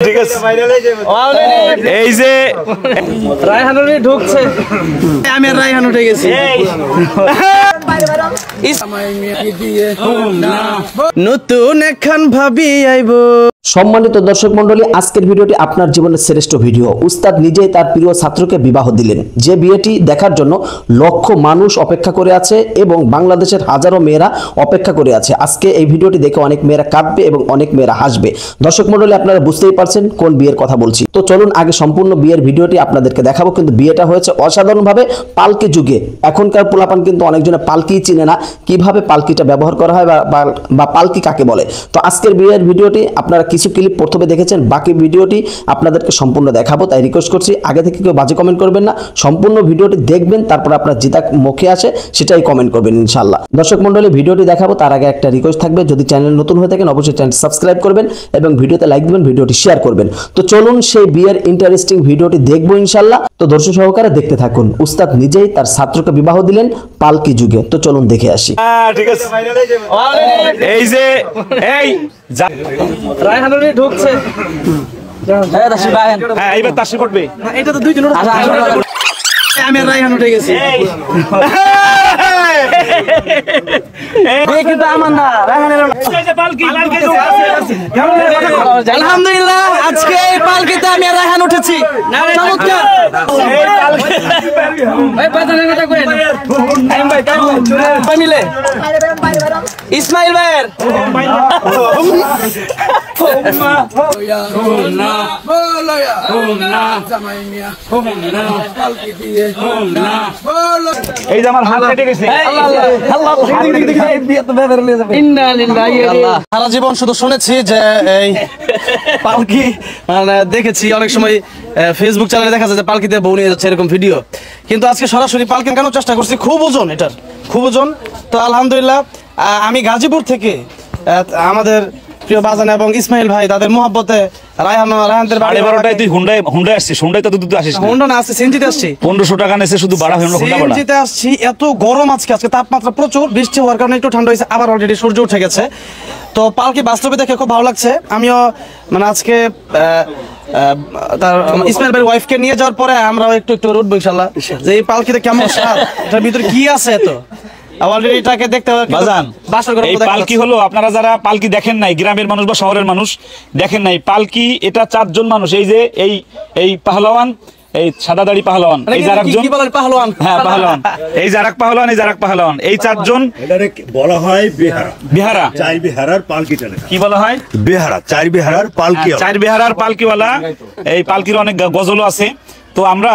ঠিক আছে এই যে রায়হানুর ঢুকছে আমি আর রায়হান উঠে গেছি নতুন এখন ভাবি আইব। সম্মানিত দর্শক মন্ডলী, আজকের ভিডিওটি আপনার জীবনের শ্রেষ্ঠ ভিডিও। উস্তাদ নিজেই তার প্রিয় ছাত্রকে বিবাহ দিলেন, যে বিয়েটি দেখার জন্য লক্ষ মানুষ অপেক্ষা করে আছে এবং বাংলাদেশের হাজারো মেয়েরা অপেক্ষা করে আছে। আজকে এই ভিডিওটি দেখে অনেক মেয়েরা কাঁদবে এবং অনেক মেয়েরা হাসবে। দর্শক মন্ডলী, আপনারা বুঝতেই পারছেন কোন বিয়ের কথা বলছি। তো চলুন আগে সম্পূর্ণ বিয়ের ভিডিওটি আপনাদেরকে দেখাবো। কিন্তু বিয়েটা হয়েছে অসাধারণভাবে পালকি যুগে। এখনকার পোলাপান কিন্তু অনেকজনে পালকি চিনে না, কিভাবে পালকিটা ব্যবহার করা হয় বা পালকি কাকে বলে। তো আজকের বিয়ের ভিডিওটি আপনারা কিছু ক্লিপ প্রথমে দেখেছেন, বাকি ভিডিওটি আপনাদেরকে সম্পূর্ণ দেখাবো। তাই রিকোয়েস্ট করছি আগে থেকে কেউ বাজে কমেন্ট করবেন না, সম্পূর্ণ ভিডিওটি দেখবেন, তারপর আপনার যেটা মুখে আসে সেটাই কমেন্ট করবেন ইনশাআল্লাহ। দর্শক মণ্ডলী, ভিডিওটি দেখাবো তার আগে একটা রিকোয়েস্ট থাকবে, যদি চ্যানেল নতুন হয়ে থাকেন অবশ্যই চ্যানেল সাবস্ক্রাইব করবেন এবং ভিডিওতে লাইক দিবেন, ভিডিওটি শেয়ার করবেন। তো চলুন সেই বিয়ের ইন্টারেস্টিং ভিডিওটি দেখবো ইনশাআল্লাহ। তো দর্শক সহকারে দেখতে থাকুন। উস্তাদ নিজেই তার ছাত্রকে বিবাহ দিলেন পালকি যুগে। তো চলুন দেখে আসি। ঠিক আছে এই যে এই রায়হানুর ঢুকছে হ্যাঁ এইবার তাসি করবে। এটা তো দুইজন আমি আর রায়হান উঠে গেছি আলহামদুলিল্লাহ, আজকে এই পালকিতে আমি আর রায়হান উঠেছি। মিলে ইসমাইল ভাইয়ের এই যে আমার হাত কেটে গেছে। সারা জীবন শুধু শুনেছি যে এই পালকি, মানে দেখেছি অনেক সময় ফেসবুক চ্যানেলে দেখা যায় যে পালকিতে বউ নিয়ে যাচ্ছে এরকম ভিডিও, কিন্তু আজকে সরাসরি পালকি কেন চেষ্টা করছি। খুব ওজন, এটার খুব ওজন। তো আলহামদুলিল্লাহ, আমি গাজীপুর থেকে আমাদের প্রিয় বাজান এবং ইসমাইল ভাই তাদের মোহাব্বতে রায়হানদের বাড়ি 12টায় তুই হুন্ডায় আসছিস। হুন্ডায় তো তুই আসিস না। হুন্ডা না, আসছে সিএনজিতে আসছি। 1500 টাকা নেছে শুধু ভাড়া, হুন্ডা ভাড়া। সিএনজিতে আসছি। এত গরম আজকে তাপমাত্রা প্রচুর, বৃষ্টি হওয়ার কারণে একটু ঠান্ডা হয়েছে, আবার অলরেডি সূর্য উঠে গেছে। তো পালকি বাস্তবে দেখে খুব ভালো লাগছে। আমিও মানে আজকে তার ইসমাইল ভাইয়ের ওয়াইফকে নিয়ে যাওয়ার পরে আমরাও একটু উঠবো ইনশাআল্লাহ, যে এই পালকিতে কেমন স্বাদ, এটার ভিতরে কি আছে। তো অলরেডি এটাকে দেখতে হবে বাজান। এই পালকি হলো, আপনারা যারা পালকি দেখেন নাই, গ্রামের মানুষ বা শহরের মানুষ দেখেন নাই, পালকি এটা 4 জন মানুষ। এই যে এই পাহলওয়ান, এই সাদা দাড়ি পাহলওয়ান, এই যে আরেকজন পাহলওয়ান, হ্যাঁ পাহলওয়ান, এই যে আরেক পাহলওয়ান, এই যে আরেক পাহলওয়ান, এই 4 জন এটারে বলা হয় বিহারা। বিহারা, চার বিহারার পালকিটা কি বলা হয়? বিহারা, চার বিহারার পালকি। 4 বিহারার পালকিওয়ালা। এই পালকির অনেক গজলও আছে। তো আমরা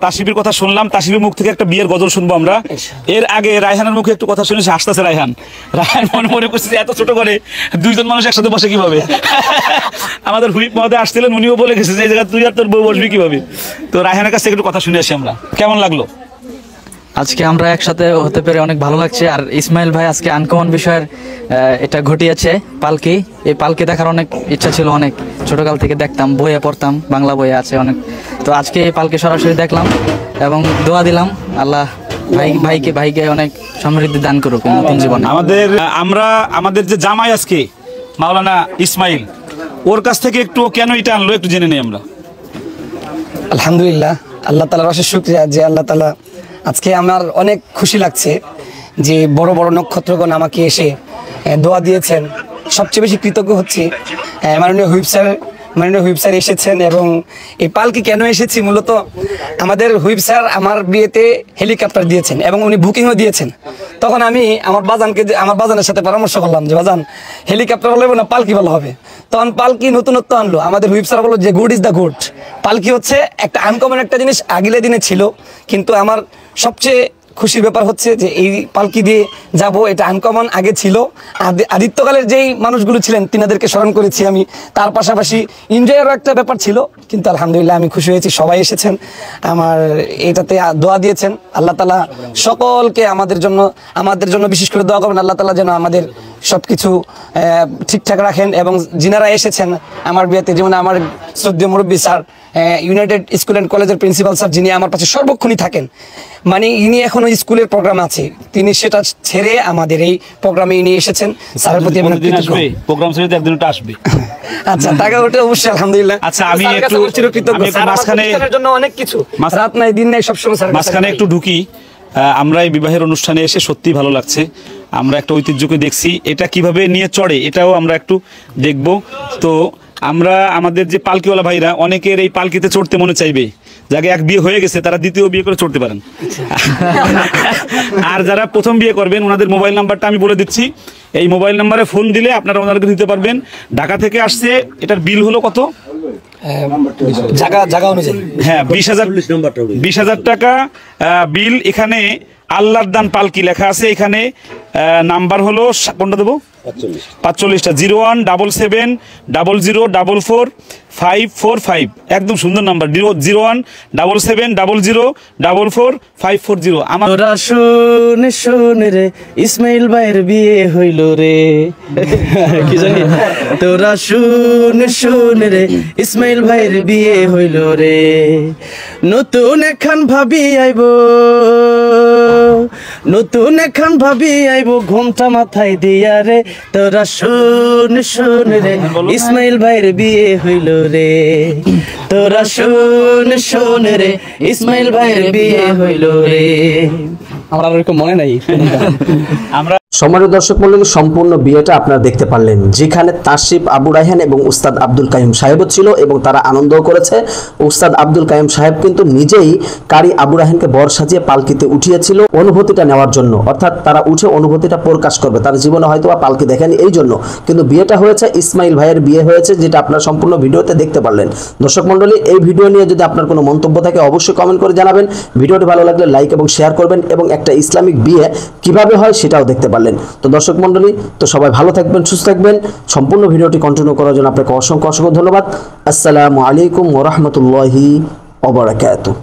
তাসিফের কথা শুনলাম, তাসিফের মুখ থেকে একটা বিয়ের গজল শুনবো আমরা। এর আগে রায়হানের মুখে একটু কথা শুনেছি, হাসতেছে রায়হান মনে করছে এত ছোট করে 2 জন মানুষ একসাথে বসে কিভাবে। আমাদের হুইপ মহোদয় আসছিলেন, উনিও বলে গেছে যে এই জায়গায় তুই আর তোর বউ বসবি কিভাবে। তো রায়হানের কাছ থেকে একটু কথা শুনে আসি আমরা। কেমন লাগলো? আজকে আমরা একসাথে হতে পেরে অনেক ভালো লাগছে। আর ইসমাইল ভাই আজকে আনকমন বিষয়ের এটা ঘটিয়েছে, পালকি। এই পালকি দেখার অনেক ইচ্ছা ছিল, অনেক ছোটকাল থেকে দেখতাম, বইয়ে পড়তাম, বাংলা বইয়ে আছে অনেক। তো আজকে এই পালকি সরাসরি দেখলাম এবং দোয়া দিলাম আল্লাহ ভাইকে অনেক সমৃদ্ধি দান করুক নতুন জীবনে। আমাদের যে জামাই আজকে মাওলানা ইসমাইল, ওর কাছ থেকে একটু কেন এটা আনলো একটু জেনে নেই আমরা। আলহামদুলিল্লাহ, আল্লাহ তাআলার অশেষ শুকরিয়া যে আল্লাহ তাআলা আজকে আমার অনেক খুশি লাগছে যে বড় বড় নক্ষত্রগণ আমাকে এসে দোয়া দিয়েছেন। সবচেয়ে বেশি কৃতজ্ঞ হচ্ছি মাননীয় হুইপ স্যার এসেছেন। এবং এই পালকি কেন এসেছি, মূলত আমাদের হুইপ স্যার আমার বিয়েতে হেলিকপ্টার দিয়েছেন এবং উনি বুকিংও দিয়েছেন। তখন আমি আমার বাজানের সাথে পরামর্শ করলাম যে বাজান, হেলিকপ্টার হলে না পালকি ভালো হবে। তখন পালকি নতুনত্ব আনলো। আমাদের হুইপ স্যার বললো যে গুড ইজ দ্য গুড। পালকি হচ্ছে একটা আনকমন একটা জিনিস, আগিলে দিনে ছিল, কিন্তু আমার সবচেয়ে খুশির ব্যাপার হচ্ছে যে এই পালকি দিয়ে যাব, এটা আনকমন আগে ছিল। আদিত্যকালের যেই মানুষগুলো ছিলেন তিনাদেরকে স্মরণ করেছি আমি, তার পাশাপাশি এনজয়েরও একটা ব্যাপার ছিল। কিন্তু আলহামদুলিল্লাহ আমি খুশি হয়েছি, সবাই এসেছেন, আমার এটাতে দোয়া দিয়েছেন। আল্লাহ তাআলা সকলকে আমাদের জন্য বিশেষ করে দোয়া করবেন, আল্লাহ তাআলা যেন আমাদের সবকিছু ঠিকঠাক রাখেন। এবং যিনারা এসেছেন আমার বিয়েতে, যেমন আমার শ্রদ্ধেয় মুরব্বী স্যার, ইউনাইটেড স্কুল অ্যান্ড কলেজের প্রিন্সিপাল স্যার, যিনি আমার পাশে সর্বক্ষণই থাকেন, মানে ইনি এখনো স্কুলের প্রোগ্রাম আছে, তিনি সেটা ছেড়ে আমাদের এই প্রোগ্রামে ইনি এসেছেন। স্যারের প্রতি আমি কৃতজ্ঞ। প্রোগ্রাম ছেড়ে একদিন ওটা আসবে। আচ্ছা, টাকা ওটা অবশ্যই আলহামদুলিল্লাহ। আচ্ছা, আমি স্যারের কাছে একটু আমার চিরকৃতজ্ঞ। আমি একটু স্যার আমার মাঝখানে প্রতিষ্ঠানের জন্য অনেক কিছু, রাত নাই দিন নাই সবসময় স্যারের কাছে মাঝখানে থাকি। একটু ঢুকি। আমরা এই বিবাহের অনুষ্ঠানে এসে সত্যি ভালো লাগছে। আমরা একটা ঐতিহ্যকে দেখছি, এটা কিভাবে নিয়ে চড়ে এটাও আমরা একটু দেখব। তো আমরা আমাদের যে পালকিওয়ালা ভাইরা, অনেকের এই পালকিতে চড়তে মনে চাইবে, যাকে এক বিয়ে হয়ে গেছে তারা দ্বিতীয় বিয়ে করে চড়তে পারেন। আর যারা প্রথম বিয়ে করবেন, ওনাদের মোবাইল নাম্বারটা আমি বলে দিচ্ছি। এই মোবাইল নাম্বারে ফোন দিলে আপনারা ওনাদেরকে দিতে পারবেন। ঢাকা থেকে আসছে, এটার বিল হলো কত? জায়গা অনুযায়ী হ্যাঁ, 20,000 টাকা বিল। এখানে আল্লাহর দান পালকি লেখা আছে। এখানে নাম্বার হলো কোনটা দেবো? 45টা 017700444545। একদম সুন্দর নাম্বার, 017700444540। আমার তোরা শোন শোন রে, ইসমাইল ভাইয়ের বিয়ে হইল রে। কি জানি, তোরা শোন শোন রে, ইসমাইল ভাইয়ের বিয়ে হইল রে। নতুন এখন ভাবি আইব, নতুন এখন ভাবি আইব, ঘুমটা মাথায় দিয়া রে। তোরা শোন শোন রে, ইসমাইল ভাইয়ের বিয়ে হইল রে। তোরা শোন শোন রে, ইসমাইল ভাইয়ের বিয়ে হইল রে। আমার আর এরকম মনে নাই। আমরা সম্মানিত দর্শক মণ্ডলী, সম্পূর্ণ বিয়েটা আপনারা দেখতে পারলেন, যেখানে তাসরিফ, আবু রায়হান এবং উস্তাদ আব্দুল কাইয়ুম সাহেবও ছিল এবং তারা আনন্দও করেছে। উস্তাদ আব্দুল কাইয়ুম সাহেব কিন্তু নিজেই কারি আবু রায়হানকে বর সাজিয়ে পালকিতে উঠিয়েছিল অনুভূতিটা নেওয়ার জন্য, অর্থাৎ তারা উঠে অনুভূতিটা প্রকাশ করবে। তার জীবনে হয়তো বা পালকি দেখেন এই জন্য, কিন্তু বিয়েটা হয়েছে ইসমাইল ভাইয়ের বিয়ে হয়েছে, যেটা আপনারা সম্পূর্ণ ভিডিওতে দেখতে পারলেন। দর্শক মণ্ডলী, এই ভিডিও নিয়ে যদি আপনার কোনো মন্তব্য থাকে অবশ্যই কমেন্ট করে জানাবেন। ভিডিওটি ভালো লাগলে লাইক এবং শেয়ার করবেন, এবং একটা ইসলামিক বিয়ে কিভাবে হয় সেটাও দেখতে পারলেন। তো দর্শক মণ্ডলী, তো সবাই ভালো থাকবেন, সুস্থ থাকবেন। সম্পূর্ণ ভিডিওটি কন্টিনিউ করার জন্য আপনাকে অসংখ্য অসংখ্য ধন্যবাদ। আসসালামু আলাইকুম ওয়া রাহমাতুল্লাহি ওয়া বারাকাতুহু।